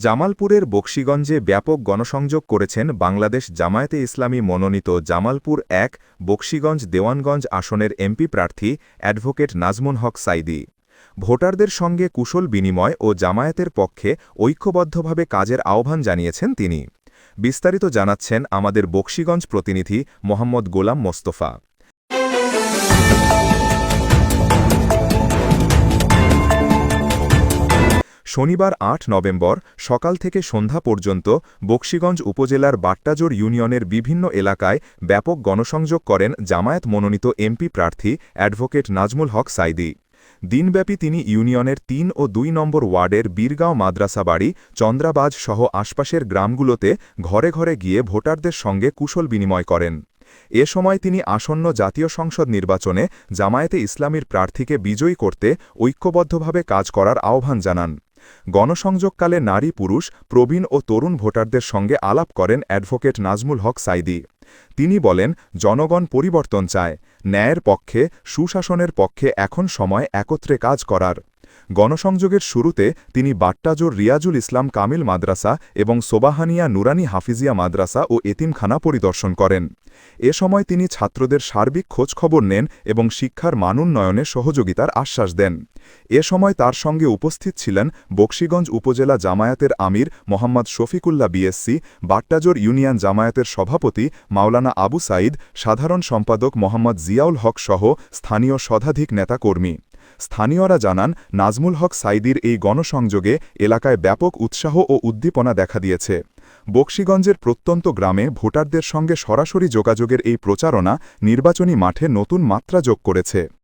জামালপুরের বকশীগঞ্জে ব্যাপক গণসংযোগ করেছেন বাংলাদেশ জামায়াতে ইসলামী মনোনীত জামালপুর ১ বকশীগঞ্জ দেওয়ানগঞ্জ আসনের এমপি প্রার্থী অ্যাডভোকেট নাজমুল হক সাঈদী। ভোটারদের সঙ্গে কুশল বিনিময় ও জামায়াতের পক্ষে ঐক্যবদ্ধভাবে কাজের আহ্বান জানিয়েছেন তিনি। বিস্তারিত জানাচ্ছেন আমাদের বকশীগঞ্জ প্রতিনিধি মোহাম্মদ গোলাম মোস্তফা। শনিবার ৮ নভেম্বর সকাল থেকে সন্ধ্যা পর্যন্ত বকশীগঞ্জ উপজেলার বাট্টাজোর ইউনিয়নের বিভিন্ন এলাকায় ব্যাপক গণসংযোগ করেন জামায়াত মনোনীত এমপি প্রার্থী অ্যাডভোকেট নাজমুল হক সাঈদী। দিনব্যাপী তিনি ইউনিয়নের ৩ ও ২ নম্বর ওয়ার্ডের বীরগাঁও মাদ্রাসা বাড়ি, চন্দ্রাবাজ সহ আশপাশের গ্রামগুলোতে ঘরে ঘরে গিয়ে ভোটারদের সঙ্গে কুশল বিনিময় করেন। এ সময় তিনি আসন্ন জাতীয় সংসদ নির্বাচনে জামায়াতে ইসলামীর প্রার্থীকে বিজয়ী করতে ঐক্যবদ্ধভাবে কাজ করার আহ্বান জানান। গণসংযোগকালে নারী পুরুষ, প্রবীণ ও তরুণ ভোটারদের সঙ্গে আলাপ করেন অ্যাডভোকেট নাজমুল হক সাঈদী। তিনি বলেন, জনগণ পরিবর্তন চায়, ন্যায়ের পক্ষে, সুশাসনের পক্ষে এখন সময় একত্রে কাজ করার। গণসংযোগের শুরুতে তিনি বাট্টাজোর রিয়াজুল ইসলাম কামিল মাদ্রাসা এবং সোবাহানিয়া নুরানি হাফিজিয়া মাদ্রাসা ও এতিমখানা পরিদর্শন করেন। এ সময় তিনি ছাত্রদের সার্বিক খোঁজখবর নেন এবং শিক্ষার মানোন্নয়নে সহযোগিতার আশ্বাস দেন। এ সময় তার সঙ্গে উপস্থিত ছিলেন বকশীগঞ্জ উপজেলা জামায়াতের আমির মোহাম্মদ শফিকুল্লাহ বিএসসি, বাট্টাজোর ইউনিয়ন জামায়াতের সভাপতি মাওলানা আবু সাঈদ, সাধারণ সম্পাদক মোহাম্মদ জিয়াউল হক সহ স্থানীয় শতাধিক নেতাকর্মী। স্থানীয়রা জানান, নাজমুল হক সাঈদীর এই গণসংযোগে এলাকায় ব্যাপক উৎসাহ ও উদ্দীপনা দেখা দিয়েছে। বকশীগঞ্জের প্রত্যন্ত গ্রামে ভোটারদের সঙ্গে সরাসরি যোগাযোগের এই প্রচারণা নির্বাচনী মাঠে নতুন মাত্রা যোগ করেছে।